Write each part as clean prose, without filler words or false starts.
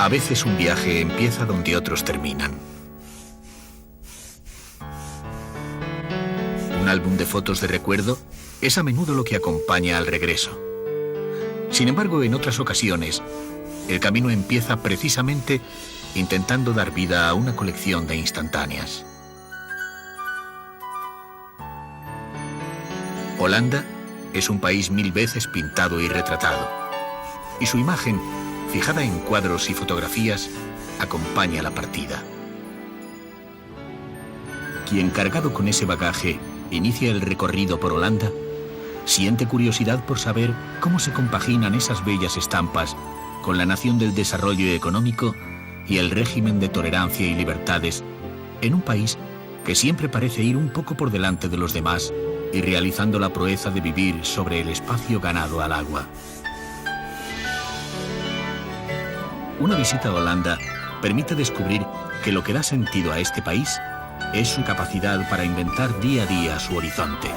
A veces un viaje empieza donde otros terminan. Un álbum de fotos de recuerdo es a menudo lo que acompaña al regreso. Sin embargo, en otras ocasiones, el camino empieza precisamente intentando dar vida a una colección de instantáneas. Holanda es un país 1000 veces pintado y retratado, y su imagen, fijada en cuadros y fotografías, acompaña la partida. Quien, cargado con ese bagaje, inicia el recorrido por Holanda, siente curiosidad por saber cómo se compaginan esas bellas estampas con la nación del desarrollo económico y el régimen de tolerancia y libertades en un país que siempre parece ir un poco por delante de los demás y realizando la proeza de vivir sobre el espacio ganado al agua. Una visita a Holanda permite descubrir que lo que da sentido a este país es su capacidad para inventar día a día su horizonte.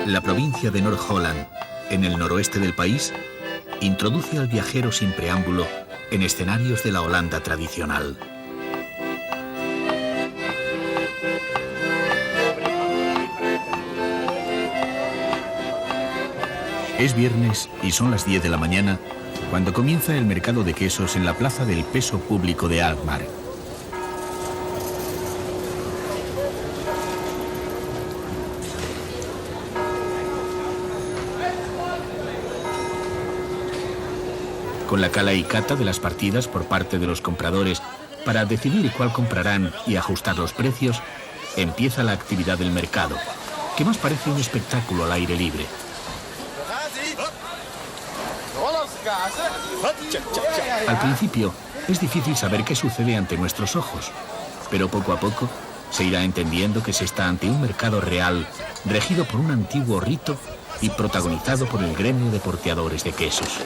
La provincia de Noord-Holland, en el noroeste del país, introduce al viajero sin preámbulo en escenarios de la Holanda tradicional. Es viernes y son las 10 de la mañana cuando comienza el mercado de quesos en la plaza del peso público de Alkmaar. Con la cala y cata de las partidas por parte de los compradores para decidir cuál comprarán y ajustar los precios, empieza la actividad del mercado, que más parece un espectáculo al aire libre. Al principio es difícil saber qué sucede ante nuestros ojos, pero poco a poco se irá entendiendo que se está ante un mercado real, regido por un antiguo rito y protagonizado por el gremio de porteadores de quesos.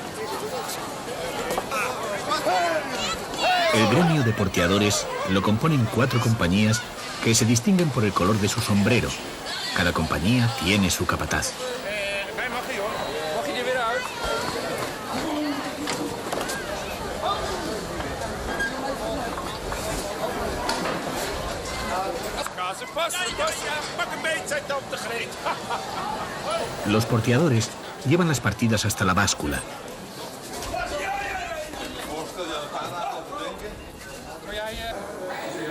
El gremio de porteadores lo componen 4 compañías que se distinguen por el color de su sombrero. Cada compañía tiene su capataz. Los porteadores llevan las partidas hasta la báscula.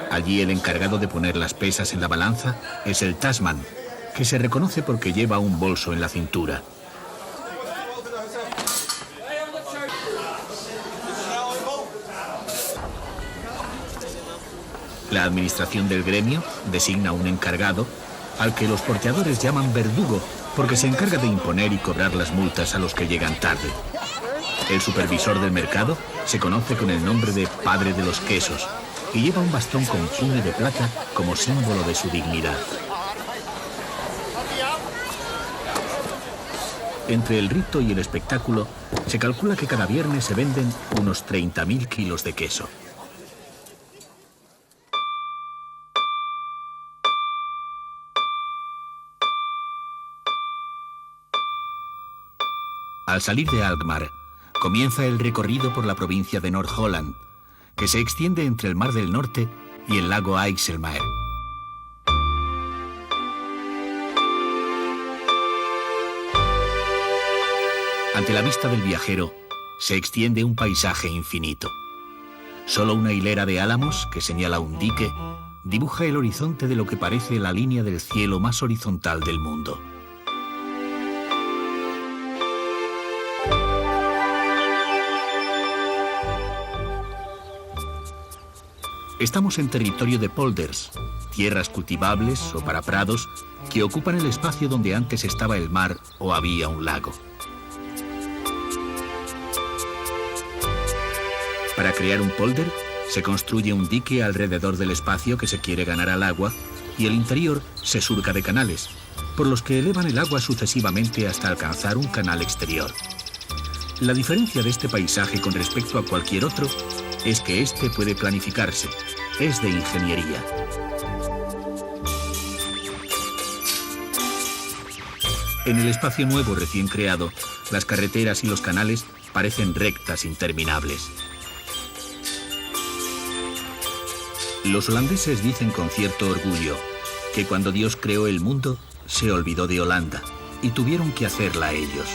Allí el encargado de poner las pesas en la balanza es el tasman, que se reconoce porque lleva un bolso en la cintura. La administración del gremio designa un encargado, al que los porteadores llaman verdugo, porque se encarga de imponer y cobrar las multas a los que llegan tarde. El supervisor del mercado se conoce con el nombre de padre de los quesos y lleva un bastón con puño de plata como símbolo de su dignidad. Entre el rito y el espectáculo, se calcula que cada viernes se venden unos 30.000 kilos de queso. Al salir de Alkmaar, comienza el recorrido por la provincia de Noord-Holland, que se extiende entre el Mar del Norte y el lago IJsselmeer. Ante la vista del viajero, se extiende un paisaje infinito. Solo una hilera de álamos, que señala un dique, dibuja el horizonte de lo que parece la línea del cielo más horizontal del mundo. Estamos en territorio de polders, tierras cultivables o para prados que ocupan el espacio donde antes estaba el mar o había un lago. Para crear un polder, se construye un dique alrededor del espacio que se quiere ganar al agua y el interior se surca de canales, por los que elevan el agua sucesivamente hasta alcanzar un canal exterior. La diferencia de este paisaje con respecto a cualquier otro es que este puede planificarse, es de ingeniería. En el espacio nuevo recién creado, las carreteras y los canales parecen rectas interminables. Los holandeses dicen con cierto orgullo que cuando Dios creó el mundo, se olvidó de Holanda y tuvieron que hacerla ellos.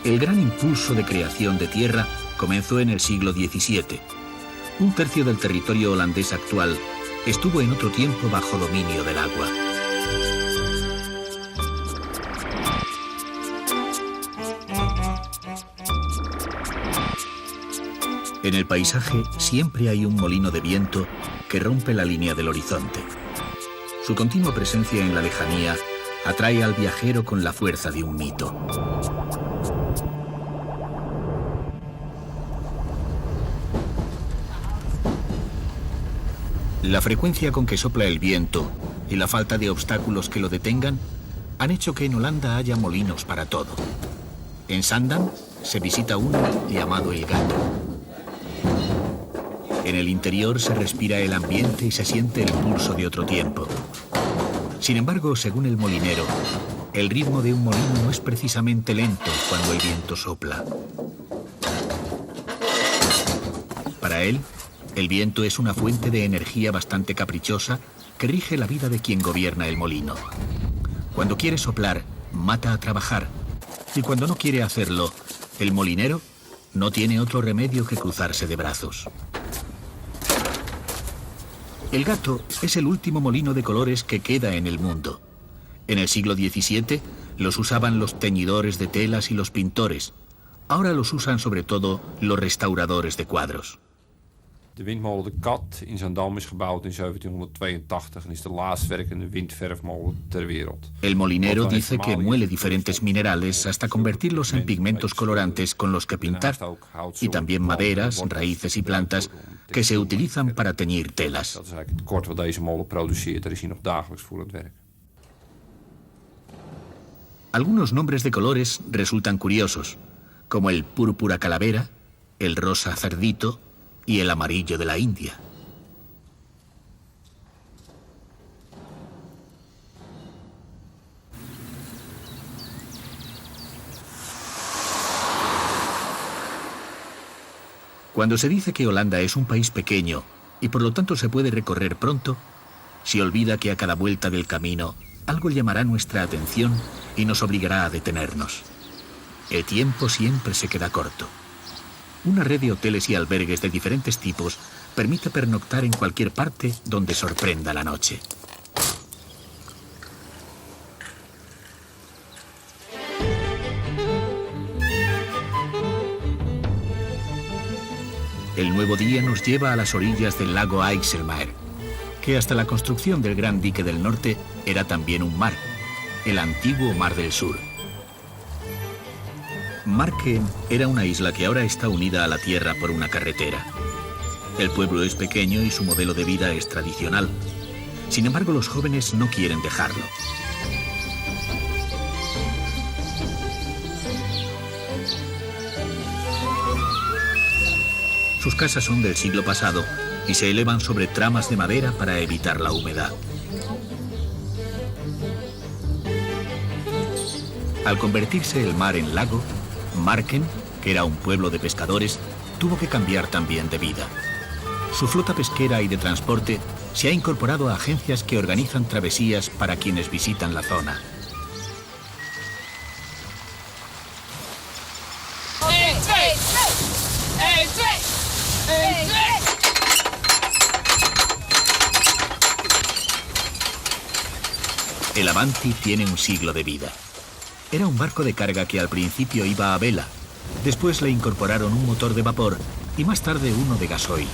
El gran impulso de creación de tierra comenzó en el siglo XVII. Un tercio del territorio holandés actual estuvo en otro tiempo bajo dominio del agua. En el paisaje siempre hay un molino de viento que rompe la línea del horizonte. Su continua presencia en la lejanía atrae al viajero con la fuerza de un mito. La frecuencia con que sopla el viento y la falta de obstáculos que lo detengan han hecho que en Holanda haya molinos para todo. En Zaandam se visita uno llamado El Gato. En el interior se respira el ambiente y se siente el pulso de otro tiempo. Sin embargo, según el molinero, el ritmo de un molino no es precisamente lento cuando el viento sopla. Para él, el viento es una fuente de energía bastante caprichosa que rige la vida de quien gobierna el molino. Cuando quiere soplar, mata a trabajar. Y cuando no quiere hacerlo, el molinero no tiene otro remedio que cruzarse de brazos. El Gato es el último molino de colores que queda en el mundo. En el siglo XVII los usaban los teñidores de telas y los pintores. Ahora los usan sobre todo los restauradores de cuadros. De windmolen De Kat in Zaandam is gebouwd in 1782 en is de laatst werkende windverfmolen ter wereld. El molinero dice que muele diferentes minerales hasta convertirlos en pigmentos colorantes con los que pintar, y también maderas, raíces y plantas que se utilizan para teñir telas. Dat is eigenlijk het tekort wat deze molen produceert. Daar is hij nog dagelijks voor aan het werk. Algunos nombres de colores resultan curiosos, como el púrpura calavera, el rosa cerdito y el amarillo de la India. Cuando se dice que Holanda es un país pequeño y por lo tanto se puede recorrer pronto, se olvida que a cada vuelta del camino algo llamará nuestra atención y nos obligará a detenernos. El tiempo siempre se queda corto. Una red de hoteles y albergues de diferentes tipos permite pernoctar en cualquier parte donde sorprenda la noche. El nuevo día nos lleva a las orillas del lago IJsselmeer, que hasta la construcción del Gran Dique del Norte era también un mar, el antiguo Mar del Sur. Marken era una isla que ahora está unida a la tierra por una carretera. El pueblo es pequeño y su modelo de vida es tradicional. Sin embargo, los jóvenes no quieren dejarlo. Sus casas son del siglo pasado y se elevan sobre tramas de madera para evitar la humedad. Al convertirse el mar en lago, Marken, que era un pueblo de pescadores, tuvo que cambiar también de vida. Su flota pesquera y de transporte se ha incorporado a agencias que organizan travesías para quienes visitan la zona. El Avanti tiene un siglo de vida. Era un barco de carga que al principio iba a vela, Después le incorporaron un motor de vapor y más tarde uno de gasoil.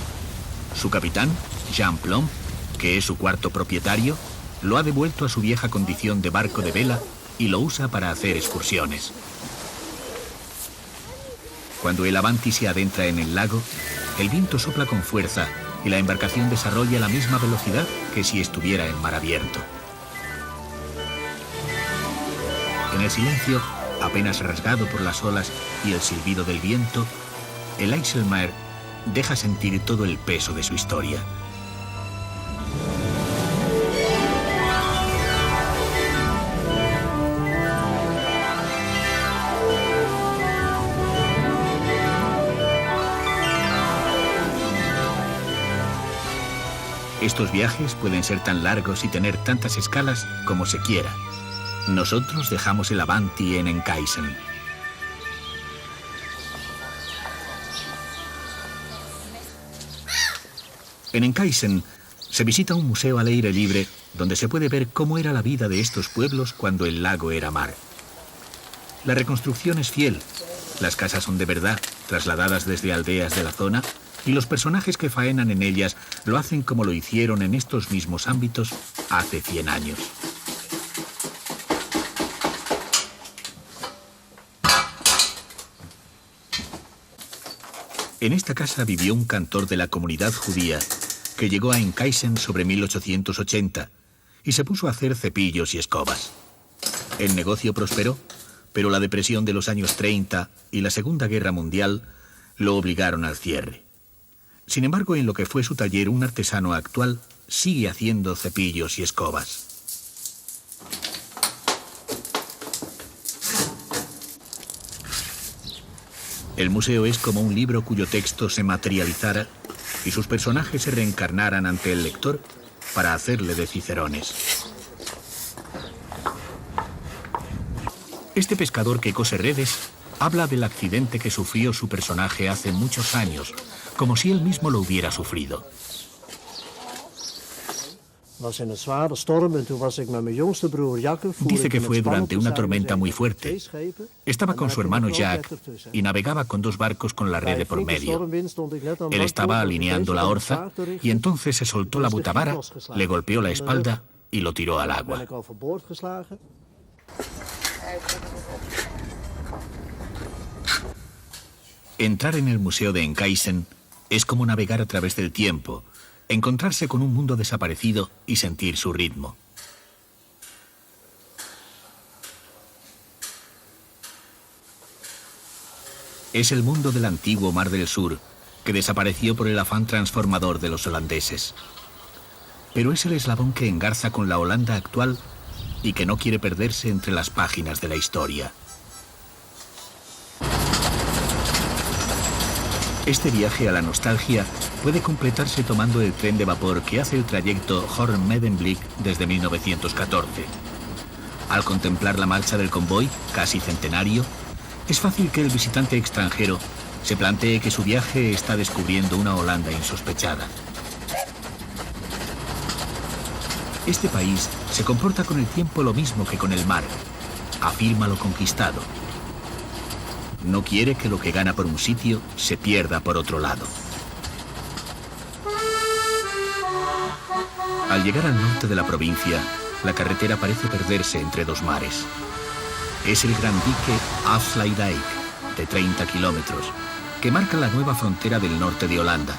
Su capitán, Jean Plomb, que es su cuarto propietario, lo ha devuelto a su vieja condición de barco de vela y lo usa para hacer excursiones. Cuando el Avanti se adentra en el lago, el viento sopla con fuerza y la embarcación desarrolla la misma velocidad que si estuviera en mar abierto. En el silencio, apenas rasgado por las olas y el silbido del viento, el IJsselmeer deja sentir todo el peso de su historia. Estos viajes pueden ser tan largos y tener tantas escalas como se quiera. Nosotros dejamos el Avanti en Enkhuizen. En Enkhuizen se visita un museo al aire libre donde se puede ver cómo era la vida de estos pueblos cuando el lago era mar. La reconstrucción es fiel. Las casas son de verdad, trasladadas desde aldeas de la zona, y los personajes que faenan en ellas lo hacen como lo hicieron en estos mismos ámbitos hace 100 años. En esta casa vivió un cantor de la comunidad judía que llegó a Enkhuizen sobre 1880 y se puso a hacer cepillos y escobas. El negocio prosperó, pero la depresión de los años 30 y la Segunda Guerra Mundial lo obligaron al cierre. Sin embargo, en lo que fue su taller, un artesano actual sigue haciendo cepillos y escobas. El museo es como un libro cuyo texto se materializara y sus personajes se reencarnaran ante el lector para hacerle de cicerones. Este pescador que cose redes habla del accidente que sufrió su personaje hace muchos años, como si él mismo lo hubiera sufrido. Dice que fue durante una tormenta muy fuerte. Estaba con su hermano Jack y navegaba con 2 barcos con la red de por medio. Él estaba alineando la orza y entonces se soltó la butavara, le golpeó la espalda y lo tiró al agua. Entrar en el museo de Enkhuizen es como navegar a través del tiempo, encontrarse con un mundo desaparecido y sentir su ritmo. Es el mundo del antiguo Mar del Sur, que desapareció por el afán transformador de los holandeses. Pero es el eslabón que engarza con la Holanda actual y que no quiere perderse entre las páginas de la historia. Este viaje a la nostalgia puede completarse tomando el tren de vapor que hace el trayecto Hoorn-Medemblik desde 1914. Al contemplar la marcha del convoy, casi centenario, es fácil que el visitante extranjero se plantee que su viaje está descubriendo una Holanda insospechada. Este país se comporta con el tiempo lo mismo que con el mar. Afirma lo conquistado. No quiere que lo que gana por un sitio se pierda por otro lado. Al llegar al norte de la provincia, la carretera parece perderse entre 2 mares. Es el gran dique Afsluitdijk, de 30 kilómetros, que marca la nueva frontera del norte de Holanda.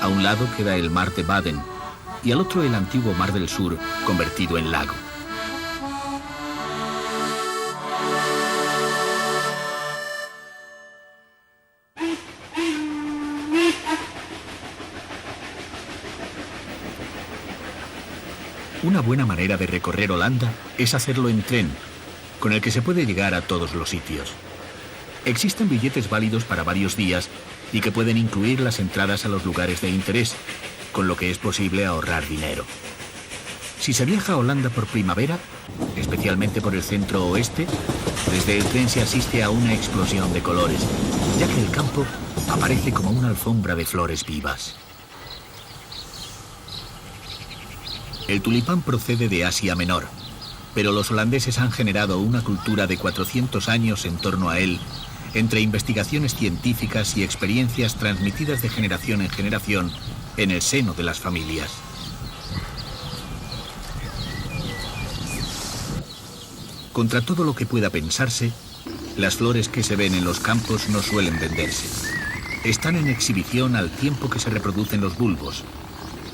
A un lado queda el mar de Baden y al otro el antiguo Mar del Sur, convertido en lago. Una buena manera de recorrer Holanda es hacerlo en tren, con el que se puede llegar a todos los sitios. Existen billetes válidos para varios días y que pueden incluir las entradas a los lugares de interés, con lo que es posible ahorrar dinero. Si se viaja a Holanda por primavera, especialmente por el centro oeste, desde el tren se asiste a una explosión de colores, ya que el campo aparece como una alfombra de flores vivas. El tulipán procede de Asia Menor, pero los holandeses han generado una cultura de 400 años en torno a él, entre investigaciones científicas y experiencias transmitidas de generación en generación en el seno de las familias. Contra todo lo que pueda pensarse, las flores que se ven en los campos no suelen venderse. Están en exhibición al tiempo que se reproducen los bulbos.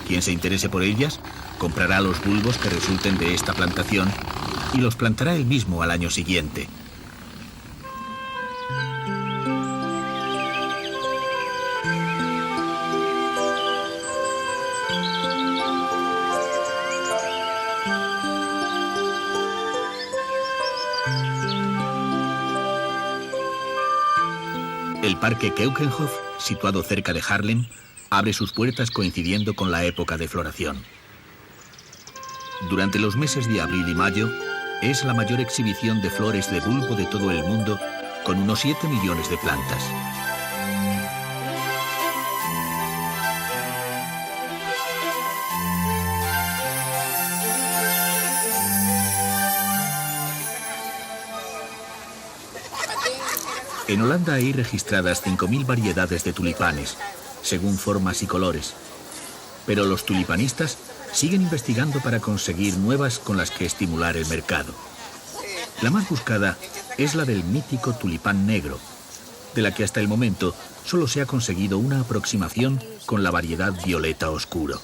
Quien se interese por ellas, comprará los bulbos que resulten de esta plantación y los plantará él mismo al año siguiente. El Parque Keukenhof, situado cerca de Haarlem, abre sus puertas coincidiendo con la época de floración. Durante los meses de abril y mayo, es la mayor exhibición de flores de bulbo de todo el mundo, con unos 7 millones de plantas. En Holanda hay registradas 5.000 variedades de tulipanes, según formas y colores. Pero los tulipanistas siguen investigando para conseguir nuevas con las que estimular el mercado. La más buscada es la del mítico tulipán negro, de la que hasta el momento solo se ha conseguido una aproximación con la variedad violeta oscuro.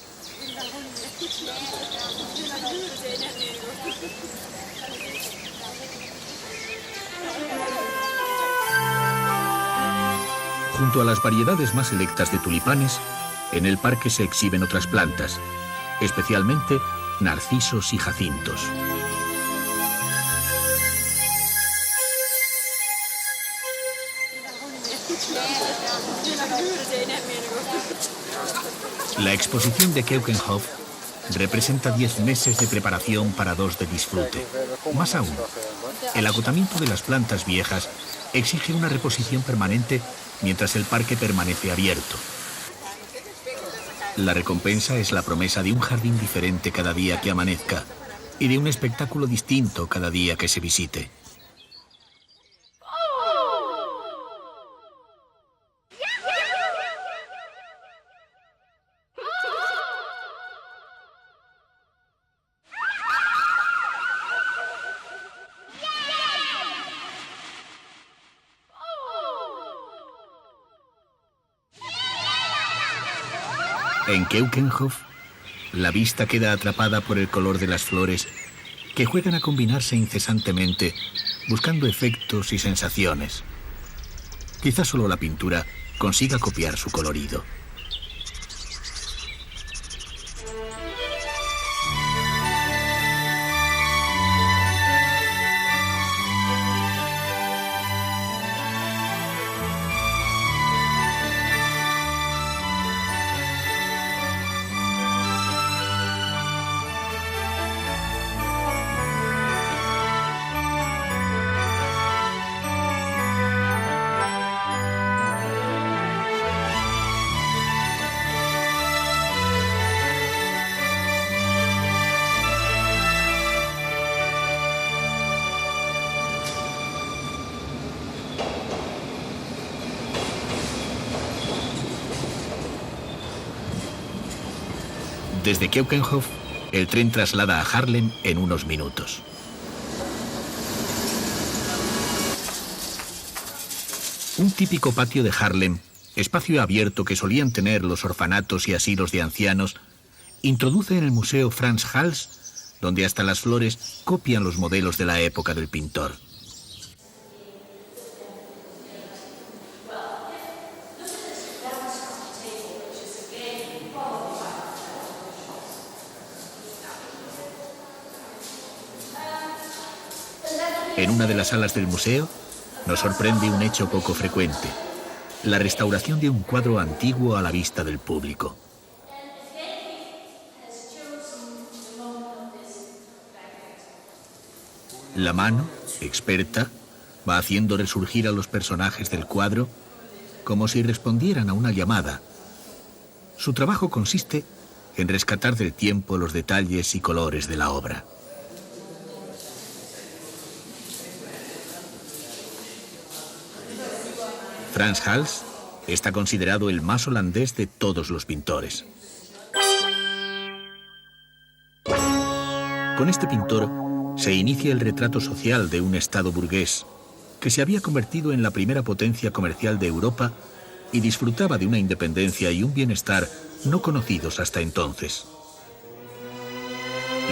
Junto a las variedades más selectas de tulipanes, en el parque se exhiben otras plantas, especialmente narcisos y jacintos. La exposición de Keukenhof representa 10 meses de preparación para 2 de disfrute. Más aún, el agotamiento de las plantas viejas exige una reposición permanente mientras el parque permanece abierto. La recompensa es la promesa de un jardín diferente cada día que amanezca y de un espectáculo distinto cada día que se visite. En Keukenhof, la vista queda atrapada por el color de las flores que juegan a combinarse incesantemente, buscando efectos y sensaciones. Quizás solo la pintura consiga copiar su colorido. Desde Keukenhof, el tren traslada a Haarlem en unos minutos. Un típico patio de Haarlem, espacio abierto que solían tener los orfanatos y asilos de ancianos, introduce en el Museo Frans Hals, donde hasta las flores copian los modelos de la época del pintor. En una de las salas del museo nos sorprende un hecho poco frecuente: la restauración de un cuadro antiguo a la vista del público. La mano, experta, va haciendo resurgir a los personajes del cuadro como si respondieran a una llamada. Su trabajo consiste en rescatar del tiempo los detalles y colores de la obra. Frans Hals está considerado el más holandés de todos los pintores. Con este pintor se inicia el retrato social de un estado burgués que se había convertido en la primera potencia comercial de Europa y disfrutaba de una independencia y un bienestar no conocidos hasta entonces.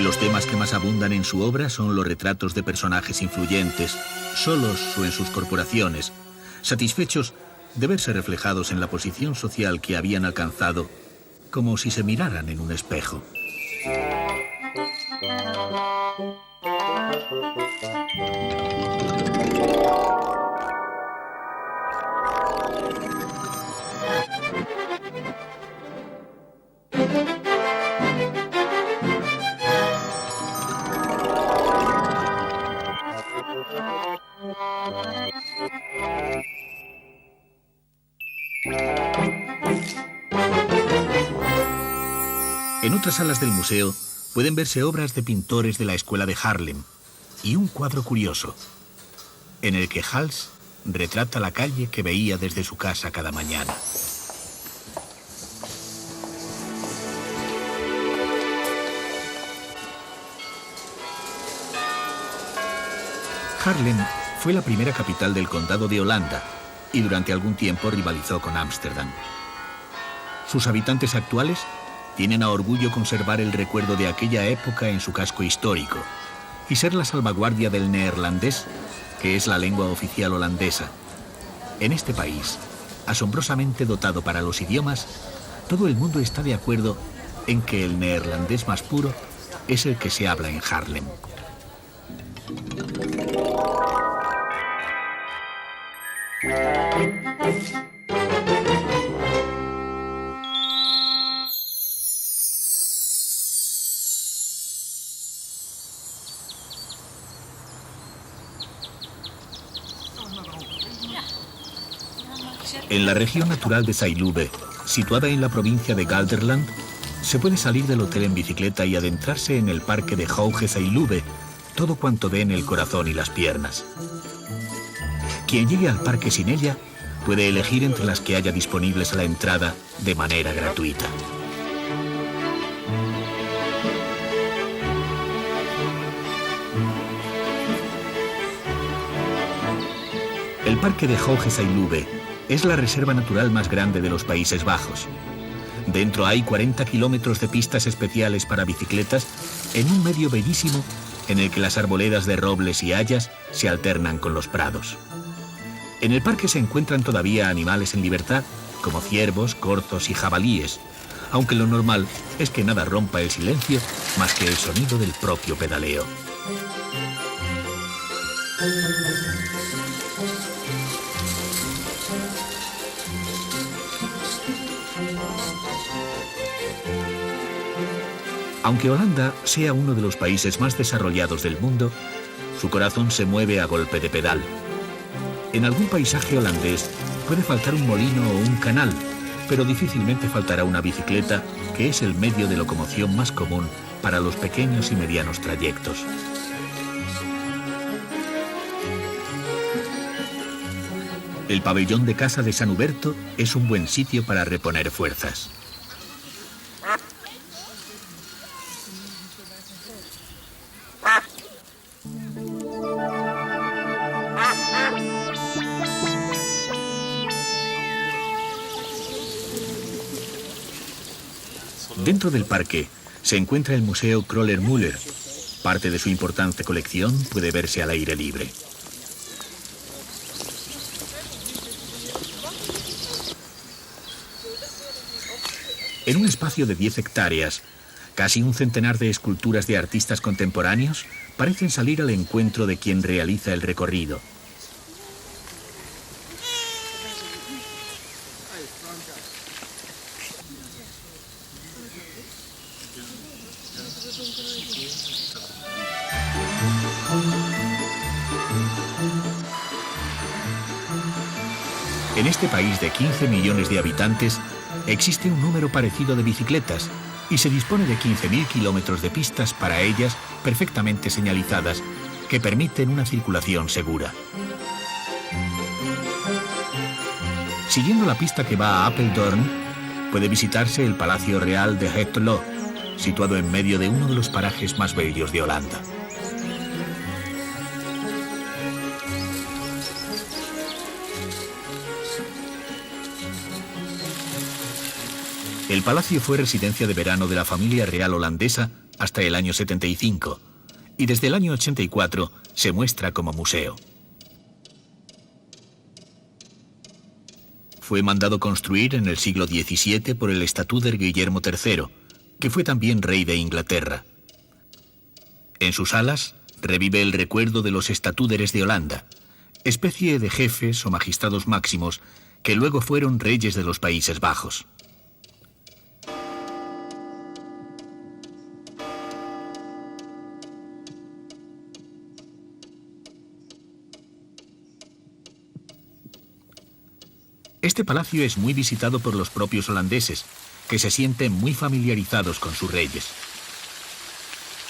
Los temas que más abundan en su obra son los retratos de personajes influyentes, solos o en sus corporaciones, satisfechos de verse reflejados en la posición social que habían alcanzado, como si se miraran en un espejo. En otras salas del museo pueden verse obras de pintores de la escuela de Haarlem y un cuadro curioso, en el que Hals retrata la calle que veía desde su casa cada mañana. Haarlem fue la primera capital del condado de Holanda y durante algún tiempo rivalizó con Ámsterdam. Sus habitantes actuales tienen a orgullo conservar el recuerdo de aquella época en su casco histórico y ser la salvaguardia del neerlandés, que es la lengua oficial holandesa. En este país, asombrosamente dotado para los idiomas, todo el mundo está de acuerdo en que el neerlandés más puro es el que se habla en Haarlem. En la región natural de Sailube, situada en la provincia de Gelderland, se puede salir del hotel en bicicleta y adentrarse en el parque de Hoge Sailube, todo cuanto dé en el corazón y las piernas. Quien llegue al parque sin ella puede elegir entre las que haya disponibles a la entrada de manera gratuita. El parque de Hoge Sailube es la reserva natural más grande de los Países Bajos. Dentro hay 40 kilómetros de pistas especiales para bicicletas en un medio bellísimo en el que las arboledas de robles y hayas se alternan con los prados. En el parque se encuentran todavía animales en libertad, como ciervos, corzos y jabalíes, aunque lo normal es que nada rompa el silencio más que el sonido del propio pedaleo. Aunque Holanda sea uno de los países más desarrollados del mundo, su corazón se mueve a golpe de pedal. En algún paisaje holandés puede faltar un molino o un canal, pero difícilmente faltará una bicicleta, que es el medio de locomoción más común para los pequeños y medianos trayectos. El pabellón de caza de San Huberto es un buen sitio para reponer fuerzas. Dentro del parque se encuentra el Museo Kröller-Müller. Parte de su importante colección puede verse al aire libre. En un espacio de 10 hectáreas, casi un centenar de esculturas de artistas contemporáneos parecen salir al encuentro de quien realiza el recorrido. En este país de 15 millones de habitantes existe un número parecido de bicicletas, y se dispone de 15.000 kilómetros de pistas para ellas perfectamente señalizadas que permiten una circulación segura. Siguiendo la pista que va a Apeldoorn, puede visitarse el Palacio Real de Het Loo, situado en medio de uno de los parajes más bellos de Holanda. El palacio fue residencia de verano de la familia real holandesa hasta el año 75 y desde el año 84 se muestra como museo. Fue mandado construir en el siglo XVII por el estatúder Guillermo III, que fue también rey de Inglaterra. En sus salas revive el recuerdo de los estatúderes de Holanda, especie de jefes o magistrados máximos que luego fueron reyes de los Países Bajos. Este palacio es muy visitado por los propios holandeses, que se sienten muy familiarizados con sus reyes.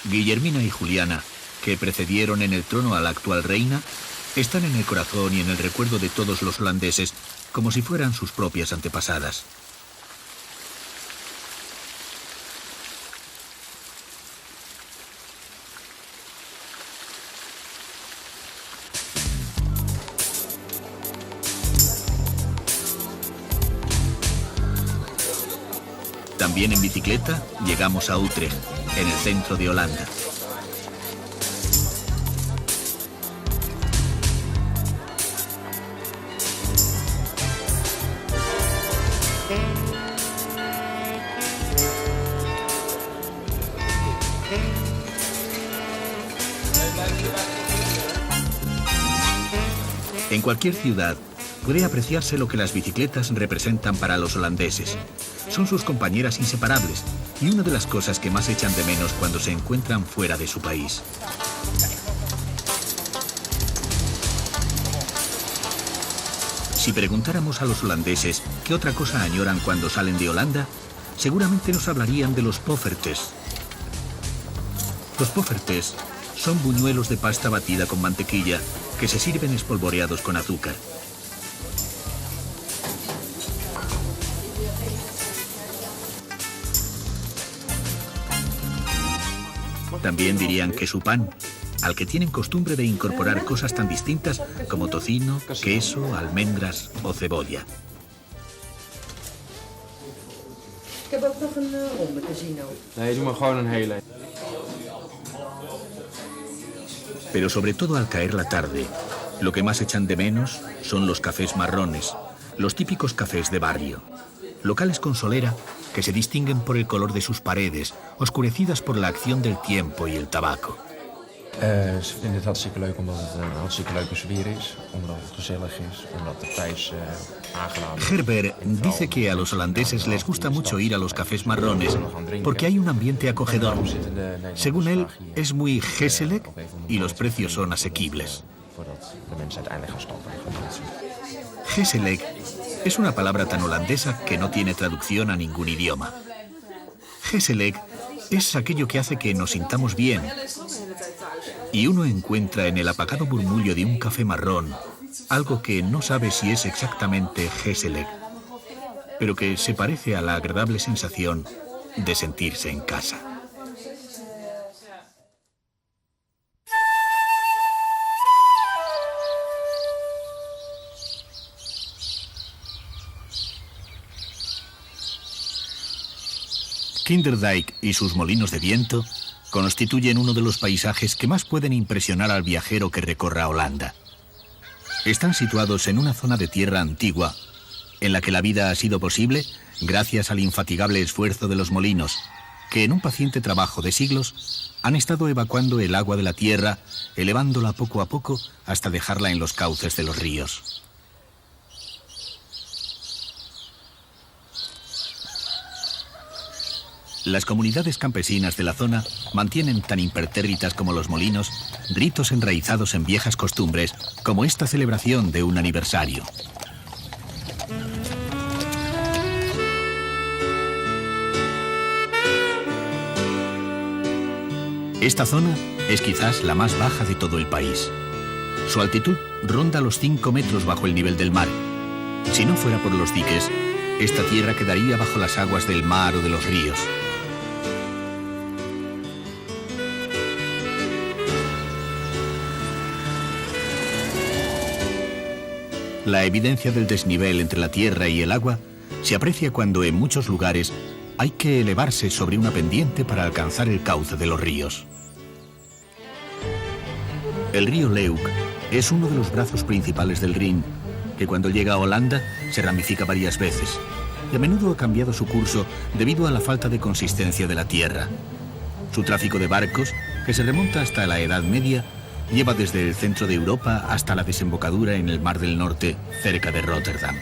Guillermina y Juliana, que precedieron en el trono a la actual reina, están en el corazón y en el recuerdo de todos los holandeses, como si fueran sus propias antepasadas. También en bicicleta llegamos a Utrecht, en el centro de Holanda. En cualquier ciudad puede apreciarse lo que las bicicletas representan para los holandeses. Son sus compañeras inseparables y una de las cosas que más echan de menos cuando se encuentran fuera de su país. Si preguntáramos a los holandeses qué otra cosa añoran cuando salen de Holanda, seguramente nos hablarían de los poffertes. Los poffertes son buñuelos de pasta batida con mantequilla que se sirven espolvoreados con azúcar. También dirían que su pan, al que tienen costumbre de incorporar cosas tan distintas como tocino, queso, almendras o cebolla. Ik heb ook nog een ronde casino. Nee, doe maar gewoon een hele. Pero sobre todo al caer la tarde, lo que más echan de menos son los cafés marrones, los típicos cafés de barrio. Locales con solera que se distinguen por el color de sus paredes, oscurecidas por la acción del tiempo y el tabaco. Ze vinden het hartstikke leuk omdat het een hartstikke leuke sfeer is, omdat het gezellig is, omdat de prijs aangenaam is. Herbert dice que a los holandeses les gusta mucho ir a los cafés marrones porque hay un ambiente acogedor. Según él, es muy gezellig y los precios son asequibles. Gezellig es una palabra tan holandesa que no tiene traducción a ningún idioma. Gezellig es aquello que hace que nos sintamos bien. Y uno encuentra en el apagado murmullo de un café marrón algo que no sabe si es exactamente gezellig, pero que se parece a la agradable sensación de sentirse en casa. Kinderdijk y sus molinos de viento constituyen uno de los paisajes que más pueden impresionar al viajero que recorra Holanda. Están situados en una zona de tierra antigua, en la que la vida ha sido posible gracias al infatigable esfuerzo de los molinos, que en un paciente trabajo de siglos han estado evacuando el agua de la tierra, elevándola poco a poco hasta dejarla en los cauces de los ríos. Las comunidades campesinas de la zona mantienen tan impertérritas como los molinos ritos enraizados en viejas costumbres, como esta celebración de un aniversario. Esta zona es quizás la más baja de todo el país. Su altitud ronda los 5 metros bajo el nivel del mar. Si no fuera por los diques, esta tierra quedaría bajo las aguas del mar o de los ríos. La evidencia del desnivel entre la tierra y el agua se aprecia cuando en muchos lugares hay que elevarse sobre una pendiente para alcanzar el cauce de los ríos. El río Leuk es uno de los brazos principales del Rin, que cuando llega a Holanda se ramifica varias veces y a menudo ha cambiado su curso debido a la falta de consistencia de la tierra. Su tráfico de barcos, que se remonta hasta la Edad Media, lleva desde el centro de Europa hasta la desembocadura en el Mar del Norte, cerca de Rotterdam.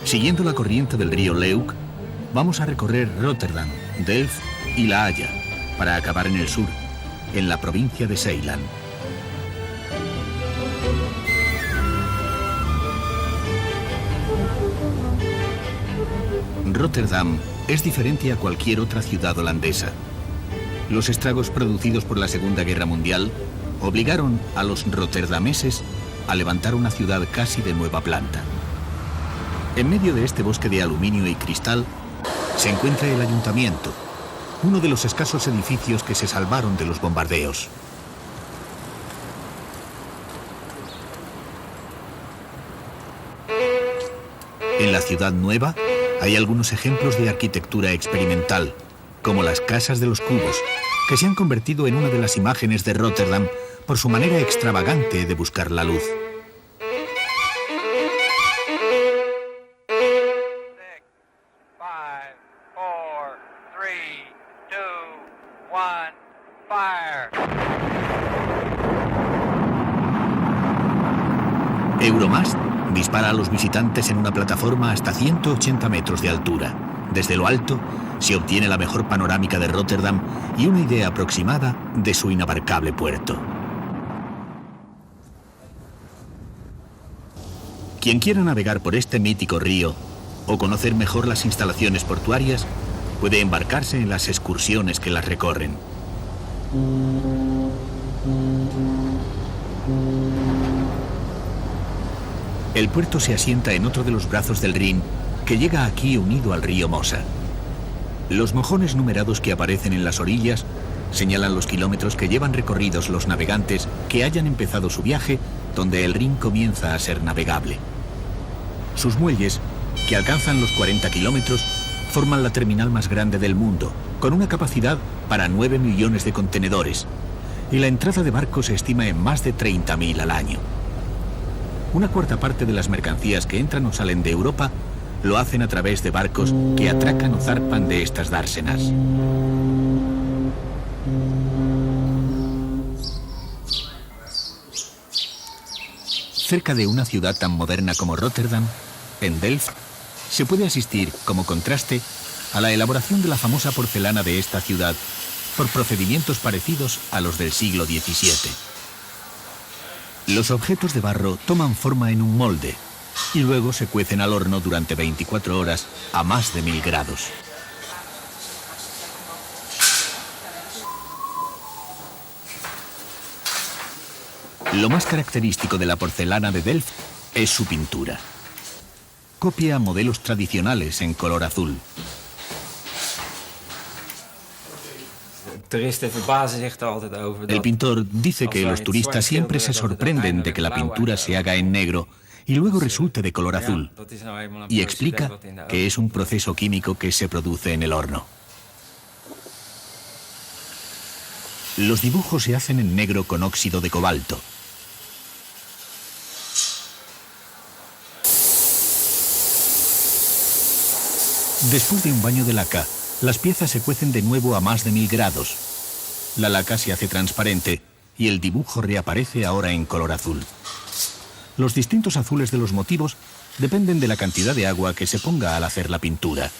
Siguiendo la corriente del río Leuk, vamos a recorrer Rotterdam, Delft y La Haya, para acabar en el sur, en la provincia de Zeeland. Rotterdam es diferente a cualquier otra ciudad holandesa. Los estragos producidos por la Segunda Guerra Mundial obligaron a los rotterdameses a levantar una ciudad casi de nueva planta. En medio de este bosque de aluminio y cristal se encuentra el ayuntamiento, uno de los escasos edificios que se salvaron de los bombardeos. En la ciudad nueva hay algunos ejemplos de arquitectura experimental, como las casas de los cubos, que se han convertido en una de las imágenes de Rotterdam por su manera extravagante de buscar la luz. Euromast dispara a los visitantes en una plataforma hasta 180 metros de altura. Desde lo alto se obtiene la mejor panorámica de Rotterdam y una idea aproximada de su inabarcable puerto. Quien quiera navegar por este mítico río o conocer mejor las instalaciones portuarias puede embarcarse en las excursiones que las recorren. El puerto se asienta en otro de los brazos del Rin, que llega aquí unido al río Mosa. Los mojones numerados que aparecen en las orillas señalan los kilómetros que llevan recorridos los navegantes que hayan empezado su viaje donde el Rin comienza a ser navegable. Sus muelles, que alcanzan los 40 kilómetros, forman la terminal más grande del mundo, con una capacidad para 9 millones de contenedores, y la entrada de barcos se estima en más de 30.000 al año. Una cuarta parte de las mercancías que entran o salen de Europa lo hacen a través de barcos que atracan o zarpan de estas dársenas. Cerca de una ciudad tan moderna como Rotterdam, en Delft, se puede asistir, como contraste, a la elaboración de la famosa porcelana de esta ciudad por procedimientos parecidos a los del siglo XVII. Los objetos de barro toman forma en un molde y luego se cuecen al horno durante 24 horas a más de 1000 grados. Lo más característico de la porcelana de Delft es su pintura. Copia modelos tradicionales en color azul. El pintor dice que los turistas siempre se sorprenden de que la pintura se haga en negro y luego resulte de color azul, y explica que es un proceso químico que se produce en el horno. Los dibujos se hacen en negro con óxido de cobalto. Después de un baño de laca, las piezas se cuecen de nuevo a más de 1000 grados. La laca se hace transparente y el dibujo reaparece ahora en color azul. Los distintos azules de los motivos dependen de la cantidad de agua que se ponga al hacer la pintura.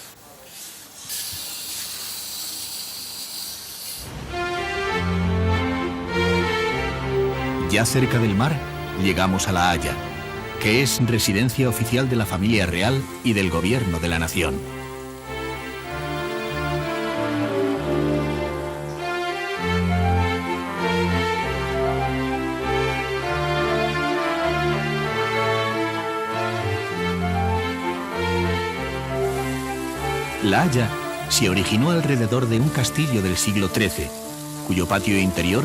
Ya cerca del mar, llegamos a La Haya, que es residencia oficial de la familia real y del gobierno de la nación. La Haya se originó alrededor de un castillo del siglo XIII, cuyo patio interior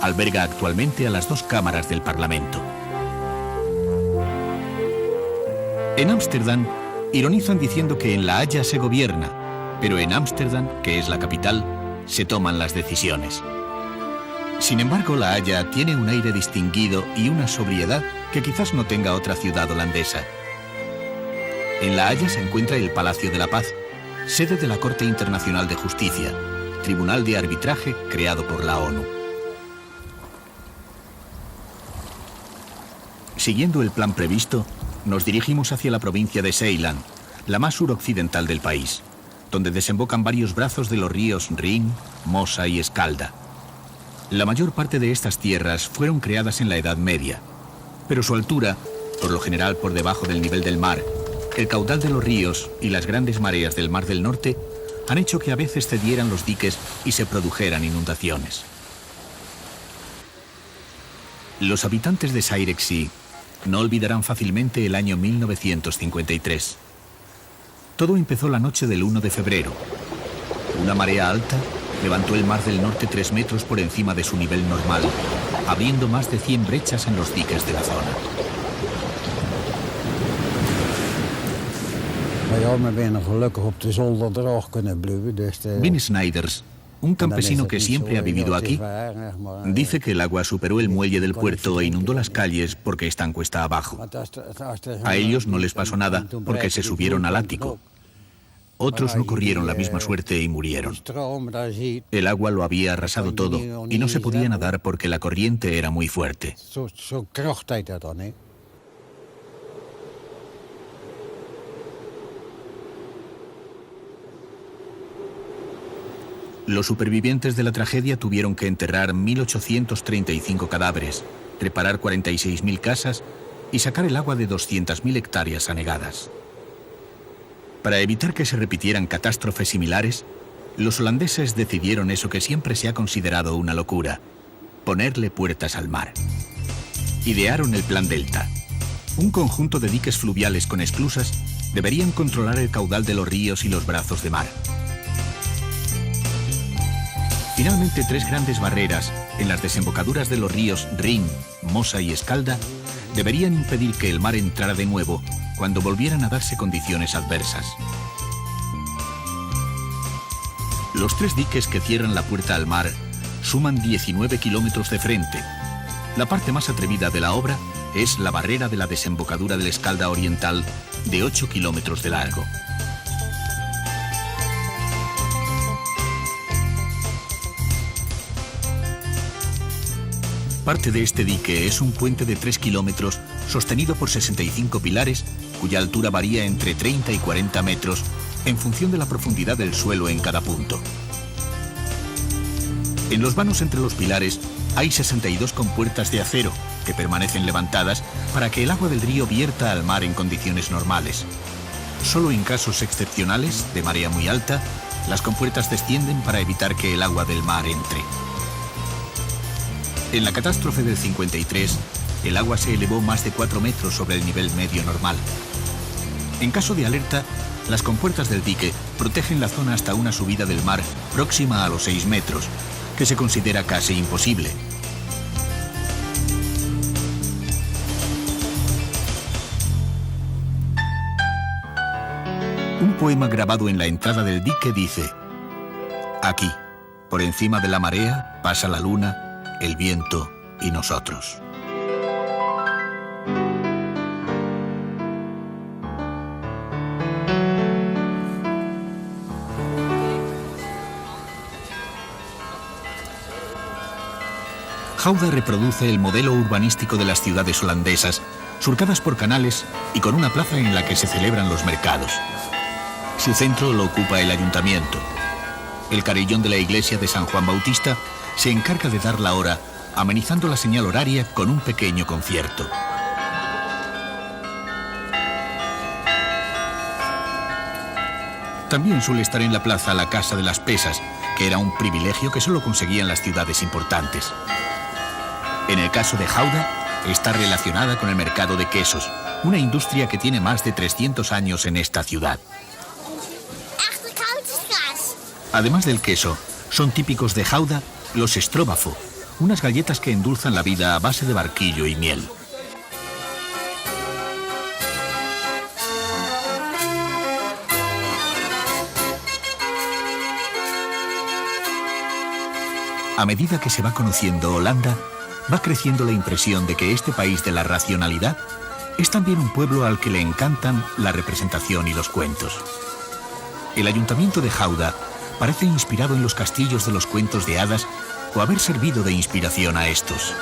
alberga actualmente a las dos cámaras del Parlamento. En Ámsterdam ironizan diciendo que en La Haya se gobierna, pero en Ámsterdam, que es la capital, se toman las decisiones. Sin embargo, La Haya tiene un aire distinguido y una sobriedad que quizás no tenga otra ciudad holandesa. En La Haya se encuentra el Palacio de la Paz, sede de la Corte Internacional de Justicia, tribunal de arbitraje creado por la ONU. Siguiendo el plan previsto, nos dirigimos hacia la provincia de Zeeland, la más suroccidental del país, donde desembocan varios brazos de los ríos Rin, Mosa y Escalda. La mayor parte de estas tierras fueron creadas en la Edad Media, pero su altura, por lo general por debajo del nivel del mar, el caudal de los ríos y las grandes mareas del Mar del Norte han hecho que a veces cedieran los diques y se produjeran inundaciones. Los habitantes de Zierikzee no olvidarán fácilmente el año 1953. Todo empezó la noche del 1 de febrero. Una marea alta levantó el Mar del Norte 3 metros por encima de su nivel normal, abriendo más de 100 brechas en los diques de la zona. Ben Snijders, un campesino que siempre ha vivido aquí, dice que el agua superó el muelle del puerto e inundó las calles porque están cuesta abajo. A ellos no les pasó nada porque se subieron al ático. Otros no corrieron la misma suerte y murieron. El agua lo había arrasado todo y no se podía nadar porque la corriente era muy fuerte. Los supervivientes de la tragedia tuvieron que enterrar 1.835 cadáveres, reparar 46.000 casas y sacar el agua de 200.000 hectáreas anegadas. Para evitar que se repitieran catástrofes similares, los holandeses decidieron eso que siempre se ha considerado una locura: ponerle puertas al mar. Idearon el Plan Delta. Un conjunto de diques fluviales con esclusas deberían controlar el caudal de los ríos y los brazos de mar. Finalmente, 3 grandes barreras en las desembocaduras de los ríos Rin, Mosa y Escalda deberían impedir que el mar entrara de nuevo cuando volvieran a darse condiciones adversas. Los 3 diques que cierran la puerta al mar suman 19 kilómetros de frente. La parte más atrevida de la obra es la barrera de la desembocadura del Escalda Oriental, de 8 kilómetros de largo. Parte de este dique es un puente de 3 kilómetros sostenido por 65 pilares, cuya altura varía entre 30 y 40 metros en función de la profundidad del suelo en cada punto. En los vanos entre los pilares hay 62 compuertas de acero que permanecen levantadas para que el agua del río vierta al mar en condiciones normales. Solo en casos excepcionales, de marea muy alta, las compuertas descienden para evitar que el agua del mar entre. En la catástrofe del 53, el agua se elevó más de 4 metros sobre el nivel medio normal. En caso de alerta, las compuertas del dique protegen la zona hasta una subida del mar próxima a los 6 metros, que se considera casi imposible. Un poema grabado en la entrada del dique dice: aquí, por encima de la marea, pasa la luna, el viento y nosotros. Gouda reproduce el modelo urbanístico de las ciudades holandesas, surcadas por canales y con una plaza en la que se celebran los mercados. Su centro lo ocupa el ayuntamiento. El carillón de la iglesia de San Juan Bautista se encarga de dar la hora, amenizando la señal horaria con un pequeño concierto. También suele estar en la plaza la Casa de las Pesas, que era un privilegio que solo conseguían las ciudades importantes. En el caso de Gouda, está relacionada con el mercado de quesos, una industria que tiene más de 300 años en esta ciudad. Echte Además del queso, son típicos de Gouda los stróbafo, unas galletas que endulzan la vida a base de barquillo y miel. A medida que se va conociendo Holanda, va creciendo la impresión de que este país de la racionalidad es también un pueblo al que le encantan la representación y los cuentos. El ayuntamiento de Gouda parece inspirado en los castillos de los cuentos de hadas o haber servido de inspiración a estos.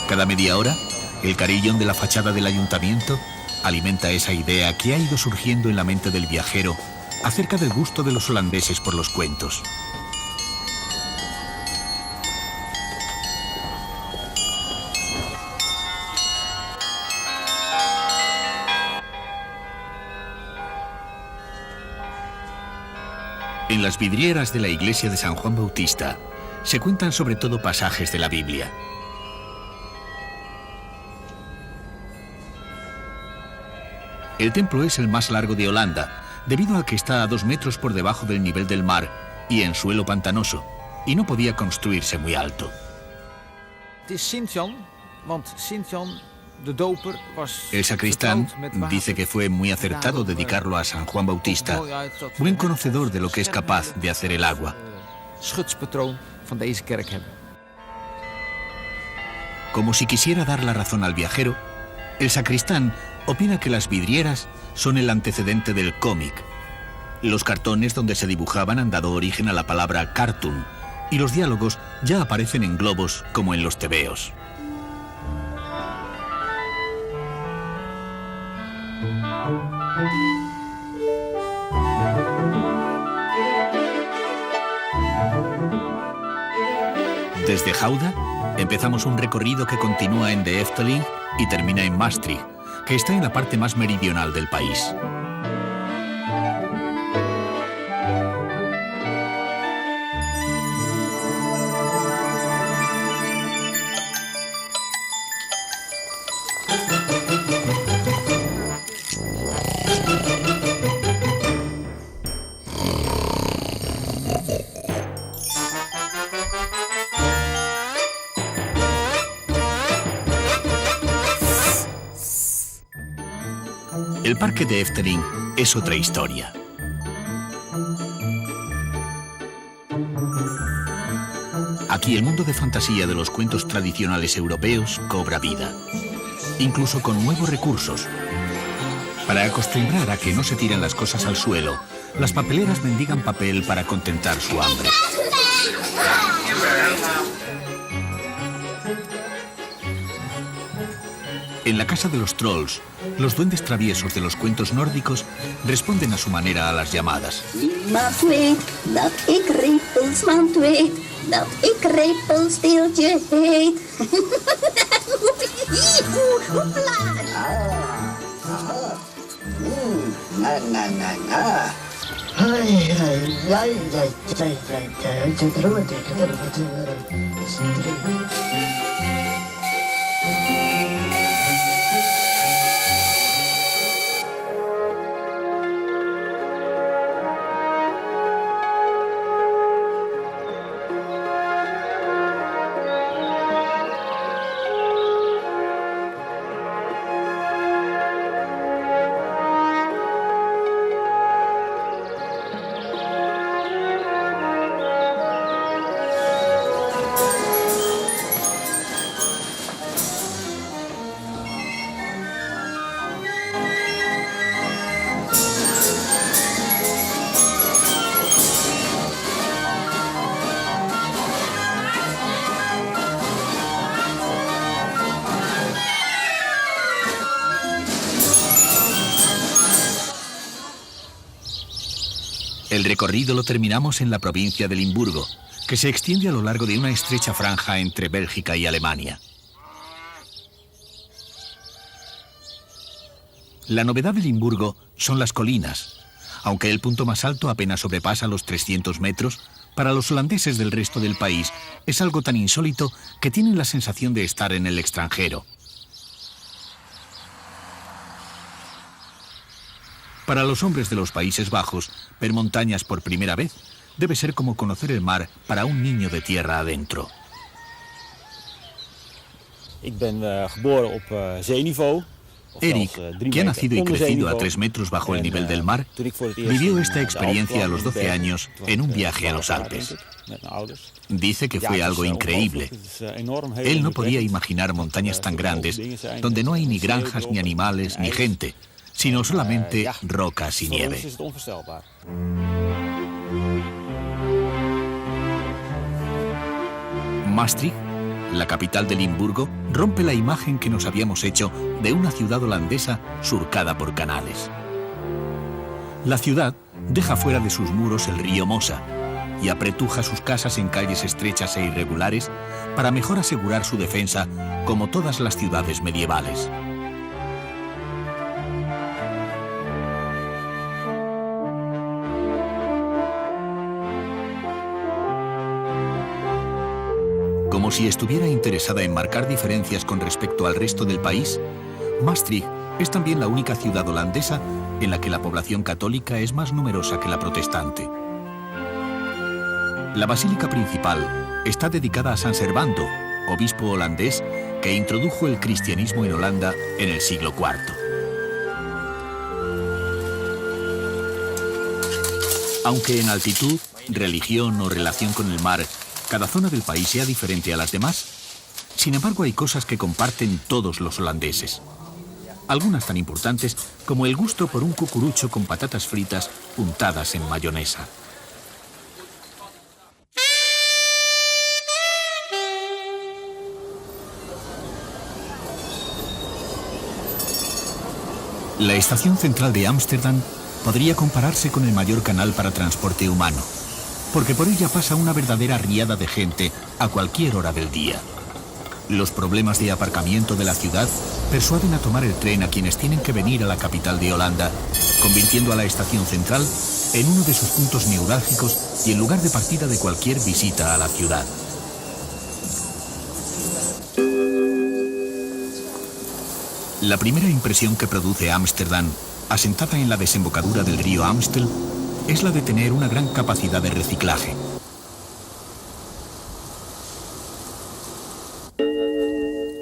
Cada media hora, el carillón de la fachada del ayuntamiento alimenta esa idea que ha ido surgiendo en la mente del viajero acerca del gusto de los holandeses por los cuentos. En las vidrieras de la iglesia de San Juan Bautista se cuentan sobre todo pasajes de la Biblia. El templo es el más largo de Holanda, debido a que está a 2 metros por debajo del nivel del mar y en suelo pantanoso, y no podía construirse muy alto. El sacristán dice que fue muy acertado dedicarlo a San Juan Bautista, buen conocedor de lo que es capaz de hacer el agua. Como si quisiera dar la razón al viajero, el sacristán opina que las vidrieras son el antecedente del cómic. Los cartones donde se dibujaban han dado origen a la palabra cartoon, y los diálogos ya aparecen en globos como en los tebeos. Desde Gouda empezamos un recorrido que continúa en De Efteling y termina en Maastricht, que está en la parte más meridional del país. El parque de Efteling es otra historia. Aquí el mundo de fantasía de los cuentos tradicionales europeos cobra vida, incluso con nuevos recursos. Para acostumbrar a que no se tiren las cosas al suelo, las papeleras mendigan papel para contentar su hambre. En la casa de los trolls, los duendes traviesos de los cuentos nórdicos responden a su manera a las llamadas. Niemand weet dat ik Repelsmand weet, dat ik Repelstiltje heet. El recorrido lo terminamos en la provincia de Limburgo, que se extiende a lo largo de una estrecha franja entre Bélgica y Alemania. La novedad de Limburgo son las colinas. Aunque el punto más alto apenas sobrepasa los 300 metros, Para los holandeses del resto del país es algo tan insólito que tienen la sensación de estar en el extranjero. Para los hombres de los Países Bajos, ver montañas por primera vez debe ser como conocer el mar para un niño de tierra adentro. Eric, que ha nacido y crecido a 3 metros bajo el nivel del mar, vivió esta experiencia a los 12 años en un viaje a los Alpes. Dice que fue algo increíble. Él no podía imaginar montañas tan grandes, donde no hay ni granjas, ni animales, ni gente, sino solamente rocas y nieve. Maastricht, la capital de Limburgo, rompe la imagen que nos habíamos hecho de una ciudad holandesa surcada por canales. La ciudad deja fuera de sus muros el río Mosa y apretuja sus casas en calles estrechas e irregulares para mejor asegurar su defensa, como todas las ciudades medievales. Como si estuviera interesada en marcar diferencias con respecto al resto del país, Maastricht es también la única ciudad holandesa en la que la población católica es más numerosa que la protestante. La basílica principal está dedicada a San Servando, obispo holandés que introdujo el cristianismo en Holanda en el siglo IV. Aunque en altitud, religión o relación con el mar cada zona del país sea diferente a las demás, sin embargo hay cosas que comparten todos los holandeses. Algunas tan importantes como el gusto por un cucurucho con patatas fritas untadas en mayonesa. La estación central de Ámsterdam podría compararse con el mayor canal para transporte humano, porque por ella pasa una verdadera riada de gente a cualquier hora del día. Los problemas de aparcamiento de la ciudad persuaden a tomar el tren a quienes tienen que venir a la capital de Holanda, convirtiendo a la estación central en uno de sus puntos neurálgicos y el lugar de partida de cualquier visita a la ciudad. La primera impresión que produce Ámsterdam, asentada en la desembocadura del río Amstel, es la de tener una gran capacidad de reciclaje.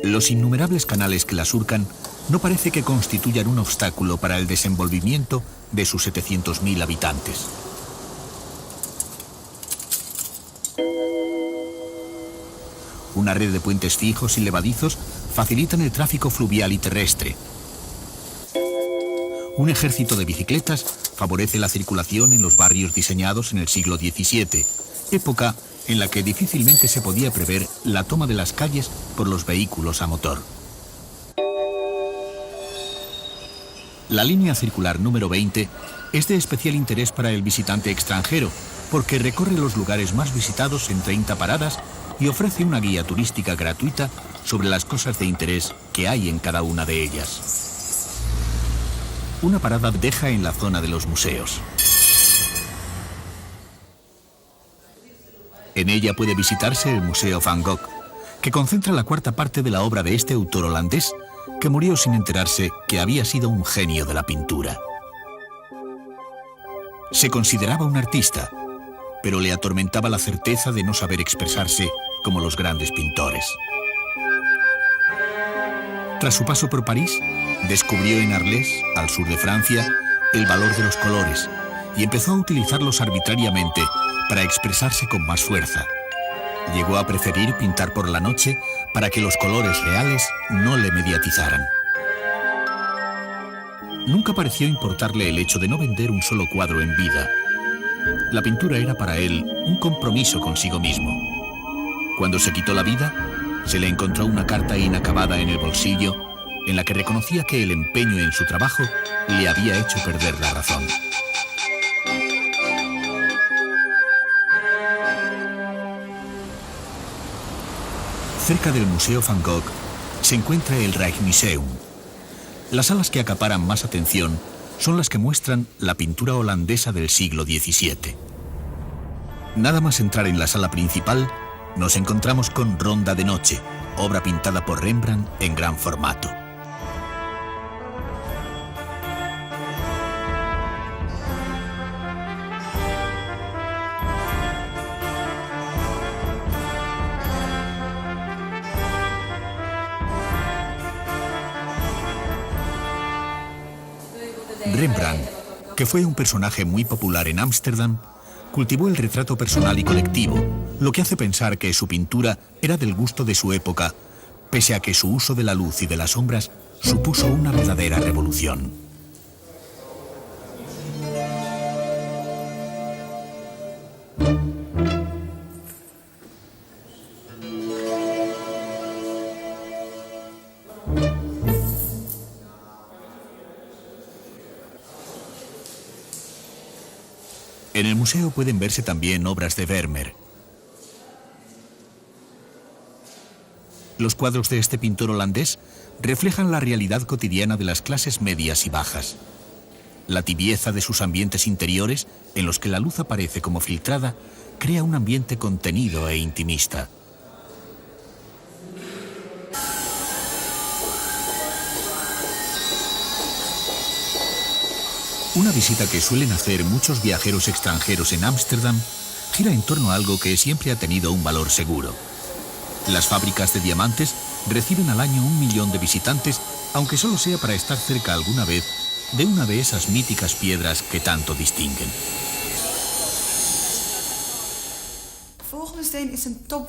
Los innumerables canales que la surcan no parece que constituyan un obstáculo para el desenvolvimiento de sus 700.000 habitantes. Una red de puentes fijos y levadizos facilitan el tráfico fluvial y terrestre. Un ejército de bicicletas favorece la circulación en los barrios diseñados en el siglo XVII, época en la que difícilmente se podía prever la toma de las calles por los vehículos a motor. La línea circular número 20 es de especial interés para el visitante extranjero, porque recorre los lugares más visitados en 30 paradas y ofrece una guía turística gratuita sobre las cosas de interés que hay en cada una de ellas. Una parada deja en la zona de los museos. En ella puede visitarse el Museo Van Gogh, que concentra la cuarta parte de la obra de este autor holandés, que murió sin enterarse que había sido un genio de la pintura. Se consideraba un artista, pero le atormentaba la certeza de no saber expresarse como los grandes pintores. Tras su paso por París, descubrió en Arles, al sur de Francia, el valor de los colores y empezó a utilizarlos arbitrariamente para expresarse con más fuerza. Llegó a preferir pintar por la noche para que los colores reales no le mediatizaran. Nunca pareció importarle el hecho de no vender un solo cuadro en vida. La pintura era para él un compromiso consigo mismo. Cuando se quitó la vida, se le encontró una carta inacabada en el bolsillo en la que reconocía que el empeño en su trabajo le había hecho perder la razón. Cerca del Museo Van Gogh se encuentra el Rijksmuseum. Las salas que acaparan más atención son las que muestran la pintura holandesa del siglo XVII. Nada más entrar en la sala principal, nos encontramos con Ronda de Noche, obra pintada por Rembrandt en gran formato. Rembrandt, que fue un personaje muy popular en Ámsterdam, cultivó el retrato personal y colectivo, lo que hace pensar que su pintura era del gusto de su época, pese a que su uso de la luz y de las sombras supuso una verdadera revolución. En el museo pueden verse también obras de Vermeer. Los cuadros de este pintor holandés reflejan la realidad cotidiana de las clases medias y bajas. La tibieza de sus ambientes interiores, en los que la luz aparece como filtrada, crea un ambiente contenido e intimista. Una visita que suelen hacer muchos viajeros extranjeros en Ámsterdam gira en torno a algo que siempre ha tenido un valor seguro. Las fábricas de diamantes reciben al año 1 millón de visitantes, aunque solo sea para estar cerca alguna vez de una de esas míticas piedras que tanto distinguen.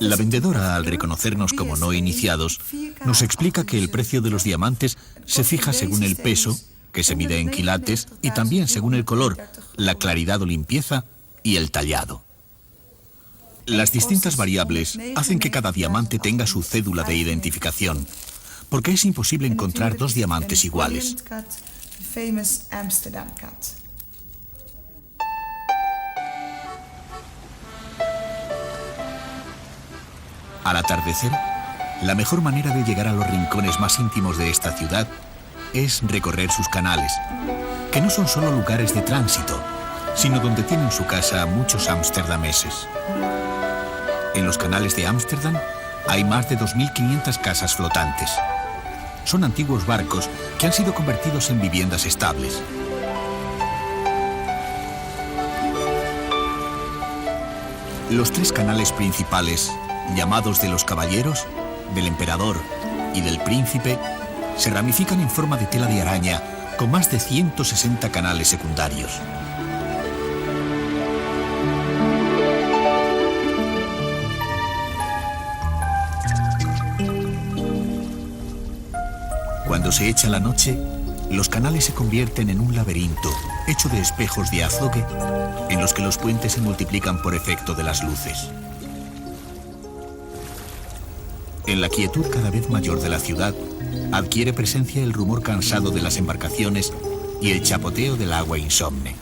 La vendedora, al reconocernos como no iniciados, nos explica que el precio de los diamantes se fija según el peso, que se mide en quilates, y también según el color, la claridad o limpieza y el tallado. Las distintas variables hacen que cada diamante tenga su cédula de identificación, porque es imposible encontrar dos diamantes iguales. Al atardecer, la mejor manera de llegar a los rincones más íntimos de esta ciudad es recorrer sus canales, que no son solo lugares de tránsito, sino donde tienen su casa muchos amsterdameses. En los canales de Ámsterdam hay más de 2.500 casas flotantes. Son antiguos barcos que han sido convertidos en viviendas estables. Los 3 canales principales, llamados de los caballeros, del emperador y del príncipe, se ramifican en forma de tela de araña con más de 160 canales secundarios. Cuando se echa la noche, los canales se convierten en un laberinto hecho de espejos de azogue en los que los puentes se multiplican por efecto de las luces. En la quietud cada vez mayor de la ciudad, adquiere presencia el rumor cansado de las embarcaciones y el chapoteo del agua insomne.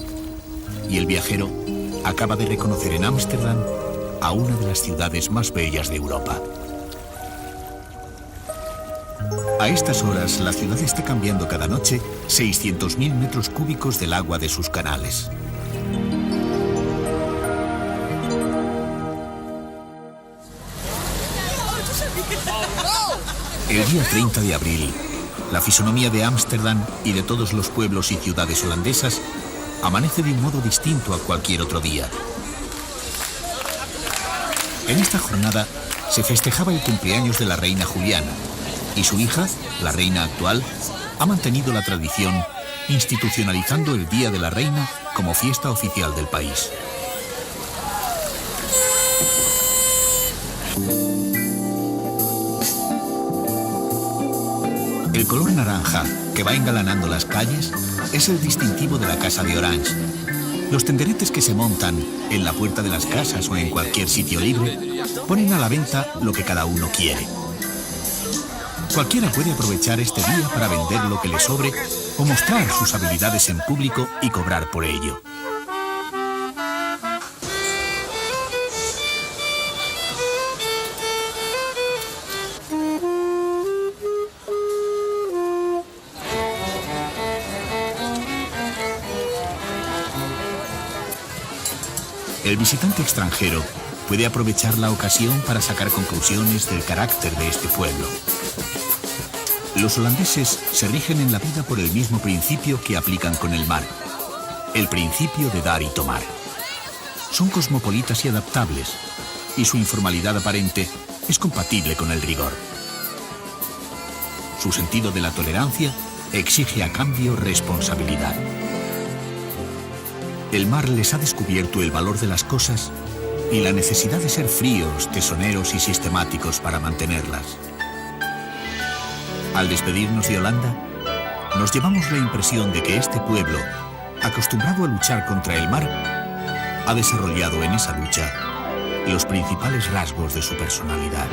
Y el viajero acaba de reconocer en Ámsterdam a una de las ciudades más bellas de Europa. A estas horas, la ciudad está cambiando cada noche 600.000 metros cúbicos del agua de sus canales. El día 30 de abril, la fisonomía de Ámsterdam y de todos los pueblos y ciudades holandesas amanece de un modo distinto a cualquier otro día. En esta jornada se festejaba el cumpleaños de la reina Juliana, y su hija, la reina actual, ha mantenido la tradición, institucionalizando el Día de la Reina como fiesta oficial del país. El color naranja que va engalanando las calles es el distintivo de la Casa de Orange. Los tenderetes que se montan en la puerta de las casas o en cualquier sitio libre ponen a la venta lo que cada uno quiere. Cualquiera puede aprovechar este día para vender lo que le sobre o mostrar sus habilidades en público y cobrar por ello. El visitante extranjero puede aprovechar la ocasión para sacar conclusiones del carácter de este pueblo. Los holandeses se rigen en la vida por el mismo principio que aplican con el mar, el principio de dar y tomar. Son cosmopolitas y adaptables, y su informalidad aparente es compatible con el rigor. Su sentido de la tolerancia exige a cambio responsabilidad. El mar les ha descubierto el valor de las cosas y la necesidad de ser fríos, tesoneros y sistemáticos para mantenerlas. Al despedirnos de Holanda, nos llevamos la impresión de que este pueblo, acostumbrado a luchar contra el mar, ha desarrollado en esa lucha los principales rasgos de su personalidad.